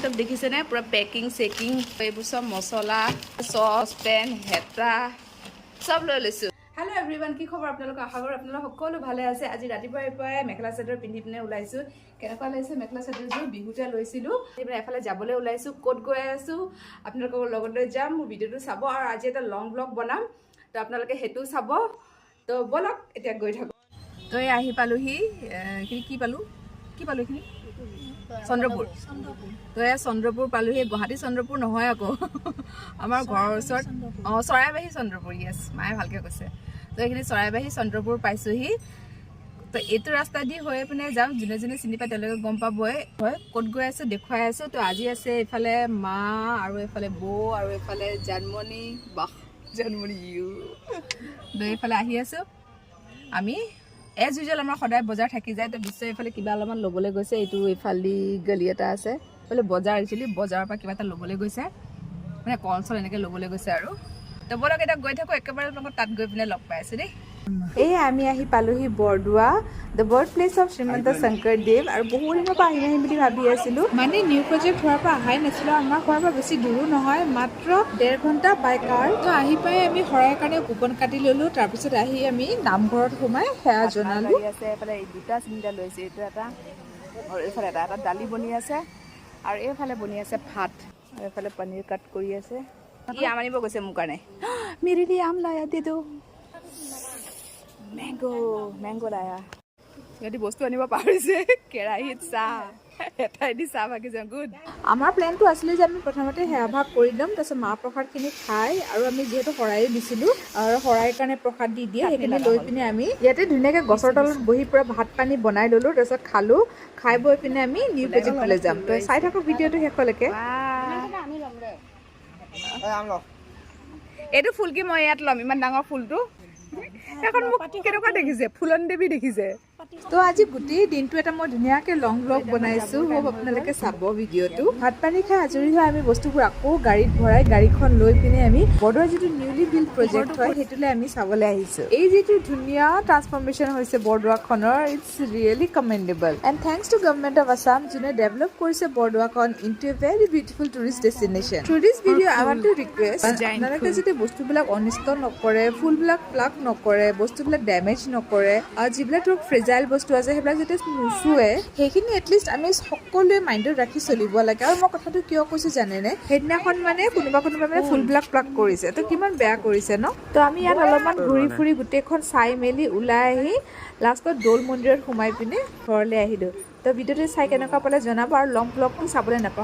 চব দেখিছেনে পুৰা পেকিং চেকিং এইবোৰ চব মছলা চচ পেন হেতা চব লৈ লৈছোঁ। হেল্ল' এভৰিৱান, কি খবৰ আপোনালোকৰ? আশা কৰোঁ আপোনালোক সকলো ভালে আছে। আজি ৰাতিপুৱাই মেখেলা চাদৰ পিন্ধি পিনে ওলাইছোঁ। কেনেকুৱা লাগিছে মেখেলা চাদৰযোৰ? বিহুতে লৈছিলোঁ। এফালে যাবলৈ ওলাইছোঁ। ক'ত গৈ আছোঁ আপোনালোকৰ লগতে যাম। মোৰ ভিডিঅ'টো চাব আৰু আজি এটা লং ব্লগ বনাম, তো আপোনালোকে সেইটোও চাব। তো ব'লক এতিয়া গৈ থাকোঁ। তো এই আহি পালোহি। এইখিনি কি পালোঁ এইখিনি চন্দ্ৰপুৰ। তো এয়া চন্দ্ৰপুৰ পালোহি। গুৱাহাটী চন্দ্ৰপুৰ নহয় আকৌ, আমাৰ ঘৰৰ ওচৰত চৰাইবাহী চন্দ্ৰপুৰ। য়েছ, মায়ে ভালকৈ কৈছে। তো এইখিনি চৰাইবাহী চন্দ্ৰপুৰ পাইছোঁহি। তো এইটো ৰাস্তা দি হৈ পিনে যাম। যোনে যোনে চিনি পায় তেওঁলোকে গম পাবই হয় ক'ত গৈ আছোঁ, দেখুৱাই আছোঁ। তো আজি আছে এইফালে মা আৰু এইফালে বৌ আৰু এইফালে জানমণি। বাহ জানমণি ইউ। তো এইফালে আহি আছোঁ আমি। এজ ইউজুৱেল আমাৰ সদায় বজাৰ থাকি যায়। তো নিশ্চয় এইফালে কিবা অলপমান ল'বলৈ গৈছে। এইটো এইফালেদি গলি এটা আছে, এইফালে বজাৰ একচুৱেলি বজাৰৰ পৰা কিবা এটা ল'বলৈ গৈছে, মানে কল চল এনেকৈ ল'বলৈ গৈছে আৰু। তো ব'লক এতিয়া গৈ থাকোঁ। একেবাৰে লগত তাত গৈ পিনে লগ পাই আছোঁ দেই। এই আমি আহি পালোহি Bordowa, the birthplace of Srimanta Sankardeva. আৰু বহু দিনৰ পৰা আহিম বুলি ভাবি আছিলোঁ, মানে নিউ প্ৰজেক্ট হোৱাৰ পৰা অহাই নাছিলোঁ। আমাৰ ঘৰৰ পৰা বেছি দূৰো নহয়, মাত্ৰ 1.5 ঘণ্টা বাই কাৰ। তো আহি পাই আমি শৰাইৰ কাৰণে কুপন কাটি ল'লোঁ। তাৰপিছত আহি আমি নামঘৰত সোমাই সেৱা জনালোঁ। আছে এইফালে দুটা চিলিণ্ডাৰ লৈছে, এইটো এটা আৰু এইফালে এটা দালি বনি আছে আৰু এইফালে বনি আছে ভাত, আৰু এইফালে পনীৰ কাট কৰি আছে। ই আম আনিব গৈছে মোৰ কাৰণে। মেৰে লিয়ে আম লায়া দে দো। মেংগো লায়া। সিহঁতি বস্তু আনিব পাহৰিছে। কেৰাহীত চাহ, এটাইদি চাহ ভাগিছে। গুড। আমাৰ প্লেনটো আছিলে যে আমি প্ৰথমতে সেৱা ভাগ কৰি ল'ম, তাৰপিছত মাহ প্ৰসাদখিনি খাই, আৰু আমি যিহেতু শৰাইও দিছিলোঁ আৰু শৰাইৰ কাৰণে প্ৰসাদ দি দিয়ে, সেইখিনি লৈ পিনে আমি ইয়াতে ধুনীয়াকৈ গছৰ তলত বহি পূৰা ভাত পানী বনাই ল'লোঁ। তাৰপিছত খালোঁ। খাই বৈ পিনে আমি নিউ প্ৰজেক্টলৈ যাম। তো চাই থাকক ভিডিঅ'টো শেষলৈকে। এইটো ফুল কি মই ইয়াত ল'ম, ইমান ডাঙৰ ফুলটো। এখন মোক কেনেকুৱা দেখিছে, ফুলন দেৱী দেখিছে। তো আজি গোটেই দিনটো এটা মই ধুনীয়াকৈ লং ব্লগ বনাইছোঁ। হোপ আপোনালোকে চাব ভিডিঅ'টো। ভাত পানী খাই আজৰি হৈ আমি বস্তুবোৰ আকৌ গাড়ীত ভৰাই গাড়ীখন লৈ পিনে আমি বৰদোৱাৰ যিটো নিউলি বিল্ড প্ৰজেক্ট হয় সেইটোলৈ আমি চাবলৈ আহিছোঁ। এই যিটো ধুনীয়া ট্ৰান্সফৰ্মেশ্যন হৈছে বৰদোৱাখনৰ, it's really commendable and thanks to government of Assam, যোনে ডেভেলপ কৰিছে বৰদোৱাখন into a very beautiful tourist destination. Through this video' I want to request আপোনালোকে যদি বস্তুবিলাক অনিষ্ট নকৰে, ফুলবিলাক প্লাক নকৰে, বস্তুবিলাক ডেমেজ নকৰে, আৰু যিবিলাক ধৰক ফ্ৰেজাইল বস্তু আছে সেইবিলাক যাতে নুচুৱে, সেইখিনি এটলিষ্ট আমি সকলোৱে মাইণ্ডত ৰাখি চলিব লাগে। আৰু মই কথাটো কিয় কৈছোঁ জানেনে, সেইদিনাখন মানে কোনোবা মানে ফুলবিলাক প্লাক কৰিছে, তো কিমান বেয়া কৰিছে ন। তো আমি ইয়াত অলপমান ঘূৰি ফুৰি গোটেইখন চাই মেলি ওলাই আহি লাষ্টত দৌল মন্দিৰত সোমাই পিনে ঘৰলৈ আহিলোঁ। তো ভিডিঅ'টো চাই কেনেকুৱা পালে জনাব, আৰু লং ব্লগটো চাবলৈ নাপাওঁ।